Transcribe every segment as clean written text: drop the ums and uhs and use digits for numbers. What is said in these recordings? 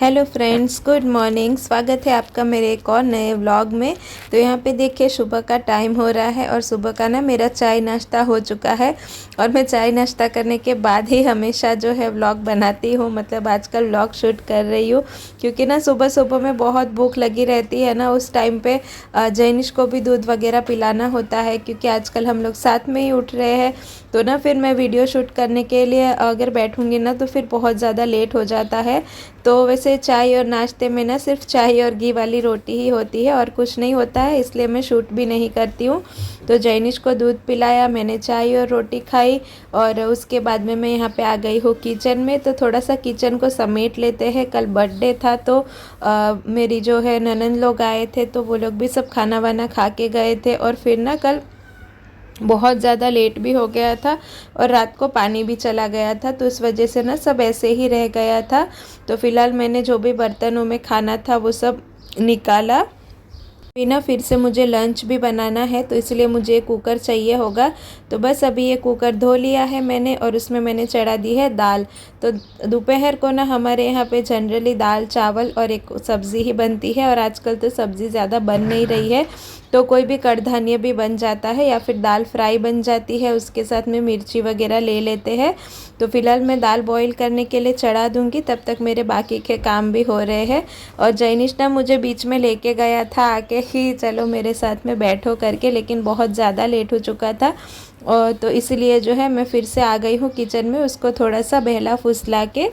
Hello friends, good morning. स्वागत है आपका मेरे एक और नए व्लॉग में। तो यहाँ पे देखिए सुबह का टाइम हो रहा है और सुबह का ना मेरा चाय नाश्ता हो चुका है। और मैं चाय नाश्ता करने के बाद ही हमेशा जो है व्लॉग बनाती हूँ, मतलब आजकल व्लॉग शूट कर रही हूँ, क्योंकि ना सुबह सुबह में बहुत भूख लगी रहती है ना। उस टाइम पे जैनिश को भी दूध वगैरह पिलाना होता है, क्योंकि आजकल हम लोग साथ में ही उठ रहे हैं। तो ना फिर मैं वीडियो शूट करने के लिए अगर बैठूँगी ना तो फिर बहुत ज़्यादा लेट हो जाता है। तो वैसे चाय और नाश्ते में ना सिर्फ चाय और घी वाली रोटी ही होती है और कुछ नहीं होता है, इसलिए मैं शूट भी नहीं करती हूँ। तो जैनिश को दूध पिलाया, मैंने चाय और रोटी खाई और उसके बाद में मैं यहाँ पे आ गई हूँ किचन में। तो थोड़ा सा किचन को समेट लेते हैं। कल बर्थडे था तो मेरी जो है ननंद लोग आए थे, तो वो लोग भी सब खाना वाना खा के गए थे। और फिर ना कल बहुत ज़्यादा लेट भी हो गया था और रात को पानी भी चला गया था, तो इस वजह से ना सब ऐसे ही रह गया था। तो फिलहाल मैंने जो भी बर्तनों में खाना था वो सब निकाला। अभी ना फिर से मुझे लंच भी बनाना है, तो इसलिए मुझे कुकर चाहिए होगा। तो बस अभी ये कुकर धो लिया है मैंने और उसमें मैंने चढ़ा दी है दाल। तो दोपहर को ना हमारे यहाँ पे जनरली दाल चावल और एक सब्ज़ी ही बनती है, और आजकल तो सब्ज़ी ज़्यादा बन नहीं रही है, तो कोई भी कड़धान्य भी बन जाता है या फिर दाल फ्राई बन जाती है, उसके साथ में मिर्ची वगैरह ले लेते हैं। तो फिलहाल मैं दाल बॉईल करने के लिए चढ़ा दूँगी, तब तक मेरे बाकी के काम भी हो रहे हैं। और जैनिश ना मुझे बीच में लेके गया था आके ही चलो मेरे साथ में बैठो करके, लेकिन बहुत ज़्यादा लेट हो चुका था। और तो इसलिए जो है मैं फिर से आ गई हूँ किचन में, उसको थोड़ा सा बहला फुसला के।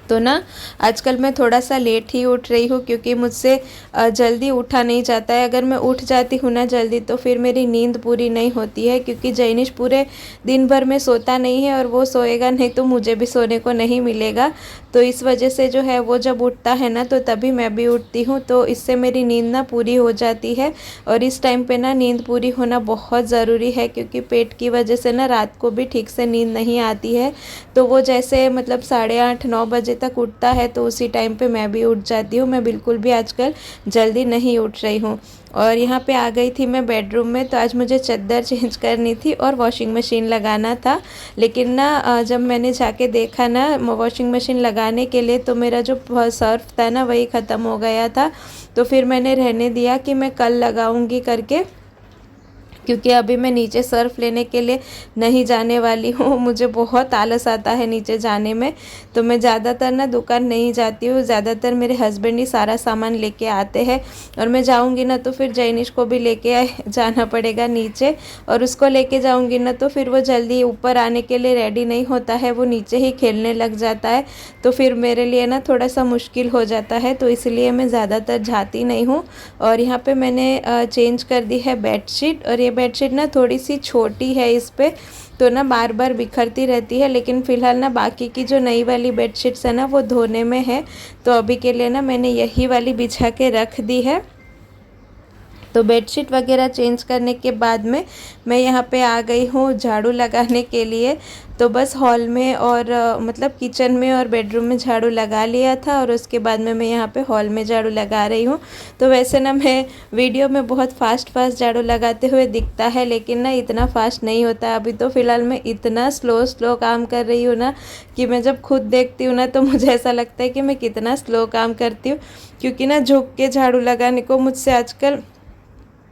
तो ना आजकल मैं थोड़ा सा लेट ही उठ रही हूँ, क्योंकि मुझसे जल्दी उठा नहीं जाता है। अगर मैं उठ जाती हूँ ना जल्दी तो फिर मेरी नींद पूरी नहीं होती है, क्योंकि जैनिश पूरे दिन भर में सोता नहीं है और वो सोएगा नहीं तो मुझे भी सोने को नहीं मिलेगा। तो इस वजह से जो है वो जब उठता है ना तो तभी मैं भी उठती हूँ, तो इससे मेरी नींद ना पूरी हो जाती है। और इस टाइम पे ना नींद पूरी होना बहुत ज़रूरी है, क्योंकि पेट की वजह से ना रात को भी ठीक से नींद नहीं आती है। तो वो जैसे मतलब 8:30-9 बजे तक उठता है तो उसी टाइम पे मैं भी उठ जाती हूँ। मैं बिल्कुल भी आजकल जल्दी नहीं उठ रही हूँ। और यहाँ पे आ गई थी मैं बेडरूम में, तो आज मुझे चादर चेंज करनी थी और वॉशिंग मशीन लगाना था। लेकिन ना जब मैंने जाके देखा ना वॉशिंग मशीन लगाने के लिए, तो मेरा जो सर्फ था ना वही ख़त्म हो गया था। तो फिर मैंने रहने दिया कि मैं कल लगाऊंगी करके, क्योंकि अभी मैं नीचे सर्फ़ लेने के लिए नहीं जाने वाली हूँ। मुझे बहुत आलस आता है नीचे जाने में, तो मैं ज़्यादातर ना दुकान नहीं जाती हूँ। ज़्यादातर मेरे हस्बैंड ही सारा सामान लेके आते हैं, और मैं जाऊँगी ना तो फिर जैनिश को भी लेके जाना पड़ेगा नीचे। और उसको लेके जाऊँगी ना तो फिर वो जल्दी ऊपर आने के लिए रेडी नहीं होता है, वो नीचे ही खेलने लग जाता है। तो फिर मेरे लिए ना थोड़ा सा मुश्किल हो जाता है, तो इसलिए मैं ज़्यादातर जाती नहीं हूँ। और यहाँ पे मैंने चेंज कर दी है बेडशीट, और ये बेडशीट ना थोड़ी सी छोटी है इस पे, तो ना बार बार बिखरती रहती है। लेकिन फ़िलहाल ना बाकी की जो नई वाली बेडशीट्स है ना वो धोने में है, तो अभी के लिए ना मैंने यही वाली बिछा के रख दी है। तो बेडशीट वगैरह चेंज करने के बाद में मैं यहाँ पे आ गई हूँ झाड़ू लगाने के लिए। तो बस हॉल में और मतलब किचन में और बेडरूम में झाड़ू लगा लिया था, और उसके बाद में मैं यहाँ पे हॉल में झाड़ू लगा रही हूँ। तो वैसे ना मैं वीडियो में बहुत फास्ट झाड़ू लगाते हुए दिखता है, लेकिन ना इतना फास्ट नहीं होता। अभी तो फ़िलहाल मैं इतना स्लो काम कर रही हूँ ना कि मैं जब खुद देखती हूँ ना तो मुझे ऐसा लगता है कि मैं कितना स्लो काम करती हूँ, क्योंकि ना झुक के झाड़ू लगाने को मुझसे आजकल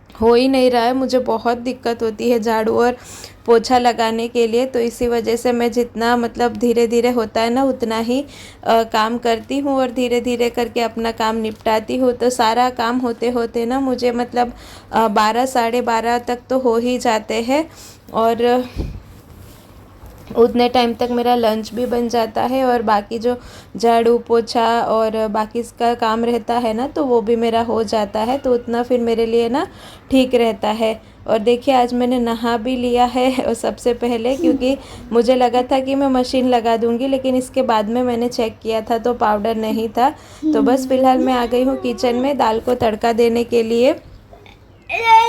हो ही नहीं रहा है। मुझे बहुत दिक्कत होती है झाड़ू और पोछा लगाने के लिए, तो इसी वजह से मैं जितना मतलब धीरे धीरे होता है ना उतना ही काम करती हूँ और धीरे धीरे करके अपना काम निपटाती हूँ। तो सारा काम होते होते ना मुझे मतलब 12 साढ़े 12 तक तो हो ही जाते हैं, और उतने टाइम तक मेरा लंच भी बन जाता है, और बाकी जो झाड़ू पोछा और बाकी इसका काम रहता है ना तो वो भी मेरा हो जाता है। तो उतना फिर मेरे लिए ना ठीक रहता है। और देखिए आज मैंने नहा भी लिया है और सबसे पहले, क्योंकि मुझे लगा था कि मैं मशीन लगा दूंगी, लेकिन इसके बाद में मैंने चेक किया था तो पाउडर नहीं था। तो बस फ़िलहाल मैं आ गई हूँ किचन में दाल को तड़का देने के लिए।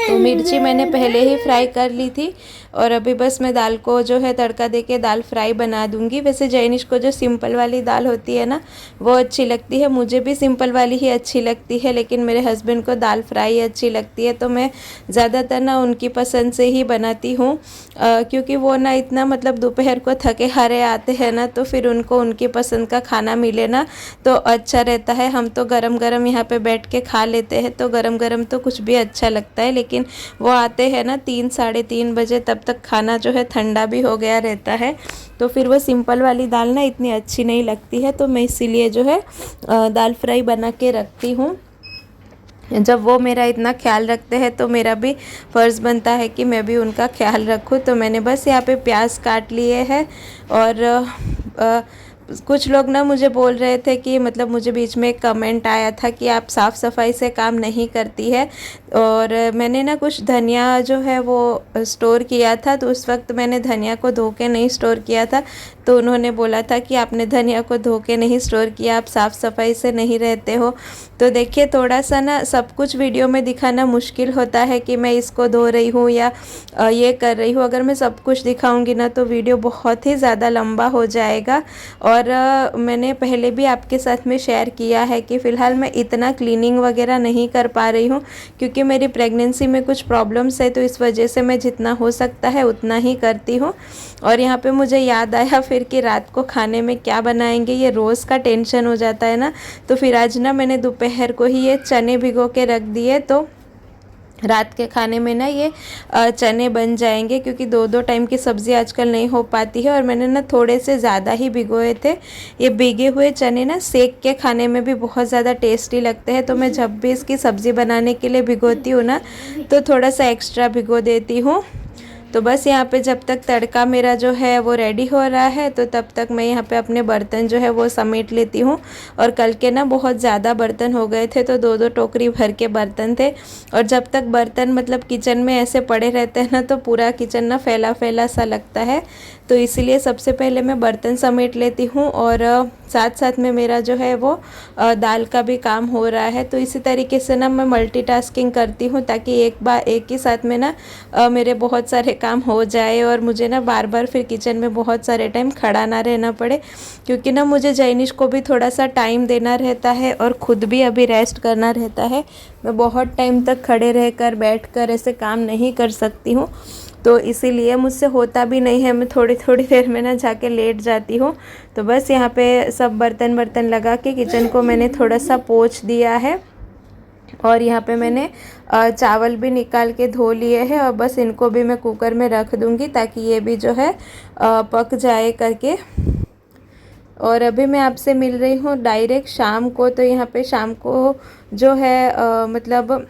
तो मिर्ची मैंने पहले ही फ्राई कर ली थी, और अभी बस मैं दाल को जो है तड़का दे के दाल फ्राई बना दूँगी। वैसे जैनिश को जो सिंपल वाली दाल होती है ना वो अच्छी लगती है, मुझे भी सिंपल वाली ही अच्छी लगती है, लेकिन मेरे हस्बैंड को दाल फ्राई अच्छी लगती है। तो मैं ज़्यादातर ना उनकी पसंद से ही बनाती हूँ, क्योंकि वो ना इतना मतलब दोपहर को थके हारे आते हैं ना, तो फिर उनको उनकी पसंद का खाना मिले ना तो अच्छा रहता है। हम तो गरम गरम यहाँ पे बैठ के खा लेते हैं, तो गरम गरम तो कुछ भी अच्छा लगता है, लेकिन वो आते हैं ना 3 साढ़े 3 बजे, तब तक खाना जो है ठंडा भी हो गया रहता है। तो फिर वो सिंपल वाली दाल ना इतनी अच्छी नहीं लगती है, तो मैं इसीलिए जो है दाल फ्राई बना के रखती हूँ। जब वो मेरा इतना ख्याल रखते हैं तो मेरा भी फ़र्ज़ बनता है कि मैं भी उनका ख्याल रखूँ। तो मैंने बस यहाँ पे प्याज काट लिए हैं। और कुछ लोग ना मुझे बोल रहे थे कि मतलब मुझे बीच में एक कमेंट आया था कि आप साफ़ सफाई से काम नहीं करती है, और मैंने ना कुछ धनिया जो है वो स्टोर किया था, तो उस वक्त मैंने धनिया को धो के नहीं स्टोर किया था। तो उन्होंने बोला था कि आपने धनिया को धो के नहीं स्टोर किया, आप साफ़ सफाई से नहीं रहते हो। तो देखिए थोड़ा सा ना सब कुछ वीडियो में दिखाना मुश्किल होता है कि मैं इसको धो रही हूँ या ये कर रही हूँ। अगर मैं सब कुछ दिखाऊंगी ना तो वीडियो बहुत ही ज़्यादा लंबा हो जाएगा। और मैंने पहले भी आपके साथ में शेयर किया है कि फ़िलहाल मैं इतना क्लीनिंग वगैरह नहीं कर पा रही हूँ, क्योंकि मेरी प्रेगनेंसी में कुछ प्रॉब्लम्स है, तो इस वजह से मैं जितना हो सकता है उतना ही करती हूँ। और यहाँ पे मुझे याद आया फिर कि रात को खाने में क्या बनाएंगे, ये रोज़ का टेंशन हो जाता है ना। तो फिर आज ना मैंने दोपहर को ही ये चने भिगो के रख दिए, तो रात के खाने में ना ये चने बन जाएंगे, क्योंकि 2-2 टाइम की सब्ज़ी आजकल नहीं हो पाती है। और मैंने ना थोड़े से ज़्यादा ही भिगोए थे। ये भीगे हुए चने ना सेक के खाने में भी बहुत ज़्यादा टेस्टी लगते हैं, तो मैं जब भी इसकी सब्ज़ी बनाने के लिए भिगोती हूँ ना तो थोड़ा सा एक्स्ट्रा भिगो देती हूँ। तो बस यहाँ पे जब तक तड़का मेरा जो है वो रेडी हो रहा है, तो तब तक मैं यहाँ पे अपने बर्तन जो है वो समेट लेती हूँ। और कल के ना बहुत ज़्यादा बर्तन हो गए थे, तो 2-2 टोकरी भर के बर्तन थे। और जब तक बर्तन मतलब किचन में ऐसे पड़े रहते हैं ना तो पूरा किचन ना फैला फैला सा लगता है। तो इसीलिए सबसे पहले मैं बर्तन समेट लेती हूँ, और साथ साथ में मेरा जो है वो दाल का भी काम हो रहा है। तो इसी तरीके से ना मैं मल्टीटास्किंग करती हूँ, ताकि एक ही साथ में ना मेरे बहुत सारे काम हो जाए, और मुझे ना बार बार फिर किचन में बहुत सारे टाइम खड़ा ना रहना पड़े। क्योंकि ना मुझे जैनिश को भी थोड़ा सा टाइम देना रहता है, और ख़ुद भी अभी रेस्ट करना रहता है। मैं बहुत टाइम तक खड़े रहकर बैठ कर ऐसे काम नहीं कर सकती हूँ, तो इसीलिए मुझसे होता भी नहीं है। मैं थोड़ी थोड़ी देर में ना जाके लेट जाती हूँ। तो बस यहाँ पे सब बर्तन लगा के किचन को मैंने थोड़ा सा पोंछ दिया है। और यहाँ पे मैंने चावल भी निकाल के धो लिए हैं, और बस इनको भी मैं कुकर में रख दूँगी, ताकि ये भी जो है पक जाए करके। और अभी मैं आपसे मिल रही हूँ डायरेक्ट शाम को। तो यहाँ पे शाम को जो है मतलब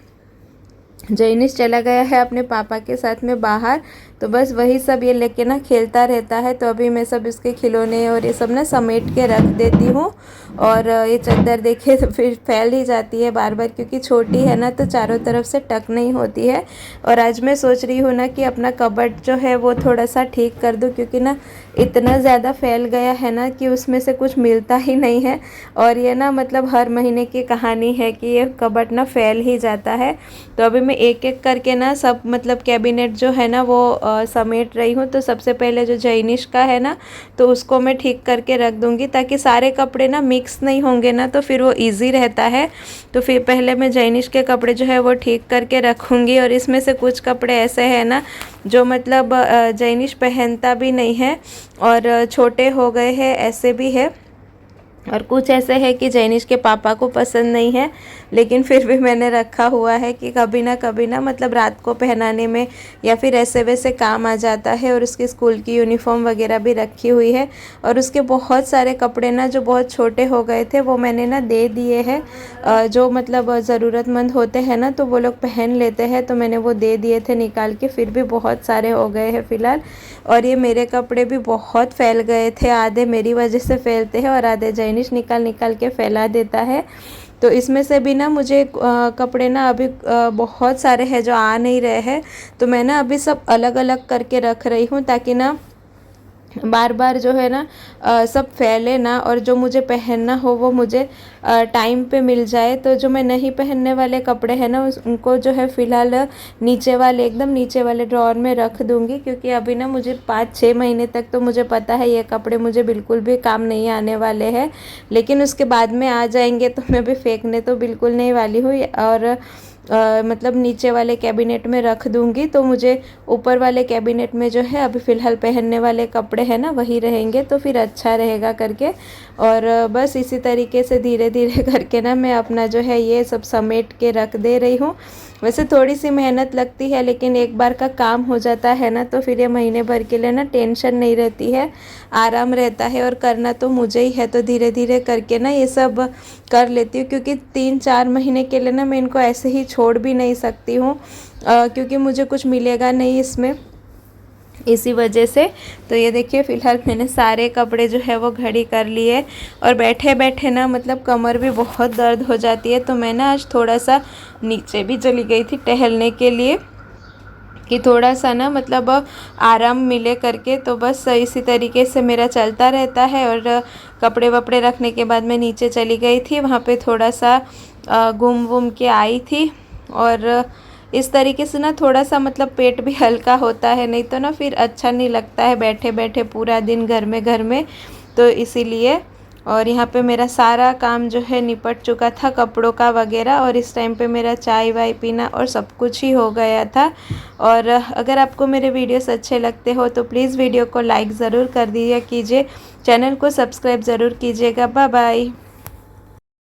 जैनिश चला गया है अपने पापा के साथ में बाहर, तो बस वही सब ये लेके ना खेलता रहता है। तो अभी मैं सब इसके खिलौने और ये सब ना समेट के रख देती हूँ। और ये चादर देखिए तो फिर फैल ही जाती है बार बार, क्योंकि छोटी है ना तो चारों तरफ से टक नहीं होती है। और आज मैं सोच रही हूँ ना कि अपना कबर्ड जो है वो थोड़ा सा ठीक कर दूँ, क्योंकि ना इतना ज़्यादा फैल गया है ना कि उसमें से कुछ मिलता ही नहीं है। और ये ना मतलब हर महीने की कहानी है कि ये कबर्ड ना फैल ही जाता है। तो अभी मैं एक एक करके ना सब मतलब कैबिनेट जो है ना वो समेट रही हूँ। तो सबसे पहले जो जैनिश का है ना तो उसको मैं ठीक करके रख दूँगी, ताकि सारे कपड़े ना मिक्स नहीं होंगे ना, तो फिर वो इजी रहता है। तो फिर पहले मैं जैनिश के कपड़े जो है वो ठीक करके रखूँगी। और इसमें से कुछ कपड़े ऐसे हैं ना जो मतलब जैनिश पहनता भी नहीं है, और छोटे हो गए हैं ऐसे भी है। और कुछ ऐसे है कि जैनिश के पापा को पसंद नहीं है, लेकिन फिर भी मैंने रखा हुआ है कि कभी ना मतलब रात को पहनाने में या फिर ऐसे वैसे काम आ जाता है। और उसकी स्कूल की यूनिफॉर्म वगैरह भी रखी हुई है। और उसके बहुत सारे कपड़े ना जो बहुत छोटे हो गए थे वो मैंने ना दे दिए हैं। जो मतलब ज़रूरतमंद होते हैं ना तो वो लोग पहन लेते हैं, तो मैंने वो दे दिए थे निकाल के। फिर भी बहुत सारे हो गए हैं फ़िलहाल। और ये मेरे कपड़े भी बहुत फैल गए थे, आधे मेरी वजह से फैलते हैं और आधे जैनिश निकाल के फैला देता है। तो इसमें से भी ना मुझे कपड़े ना अभी बहुत सारे हैं जो आ नहीं रहे हैं, तो मैं ना अभी सब अलग अलग करके रख रही हूँ, ताकि ना बार बार जो है ना सब फैले ना, और जो मुझे पहनना हो वो मुझे टाइम पे मिल जाए। तो जो मैं नहीं पहनने वाले कपड़े हैं ना उनको जो है फ़िलहाल नीचे वाले, एकदम नीचे वाले ड्रॉअर में रख दूँगी, क्योंकि अभी ना मुझे 5-6 महीने तक तो मुझे पता है ये कपड़े मुझे बिल्कुल भी काम नहीं आने वाले हैं। लेकिन उसके बाद में आ जाएंगे तो मैं भी फेंकने तो बिल्कुल नहीं वाली हूँ, और मतलब नीचे वाले कैबिनेट में रख दूँगी। तो मुझे ऊपर वाले कैबिनेट में जो है अभी फ़िलहाल पहनने वाले कपड़े हैं ना वही रहेंगे, तो फिर अच्छा रहेगा करके। और बस इसी तरीके से धीरे धीरे करके ना मैं अपना जो है ये सब समेट के रख दे रही हूँ। वैसे थोड़ी सी मेहनत लगती है, लेकिन एक बार का काम हो जाता है ना तो फिर ये महीने भर के लिए ना टेंशन नहीं रहती है, आराम रहता है। और करना तो मुझे ही है, तो धीरे धीरे करके ना ये सब कर लेती हूँ, क्योंकि 3-4 महीने के लिए ना मैं इनको ऐसे ही छोड़ भी नहीं सकती हूँ, क्योंकि मुझे कुछ मिलेगा नहीं इसमें, इसी वजह से। तो ये देखिए फ़िलहाल मैंने सारे कपड़े जो है वो घड़ी कर लिए, और बैठे बैठे ना मतलब कमर भी बहुत दर्द हो जाती है। तो मैं ना आज थोड़ा सा नीचे भी चली गई थी टहलने के लिए, कि थोड़ा सा ना मतलब आराम मिले करके। तो बस इसी तरीके से मेरा चलता रहता है। और कपड़े वपड़े रखने के बाद मैं नीचे चली गई थी, वहाँ पे थोड़ा सा घूम वूम के आई थी। और इस तरीके से ना थोड़ा सा मतलब पेट भी हल्का होता है, नहीं तो ना फिर अच्छा नहीं लगता है बैठे बैठे पूरा दिन घर में। तो इसीलिए, और यहाँ पे मेरा सारा काम जो है निपट चुका था कपड़ों का वगैरह, और इस टाइम पे मेरा चाय वाय पीना और सब कुछ ही हो गया था। और अगर आपको मेरे वीडियोस अच्छे लगते हो तो प्लीज़ वीडियो को लाइक ज़रूर कर दिया कीजिए, चैनल को सब्सक्राइब ज़रूर कीजिएगा। Bye bye.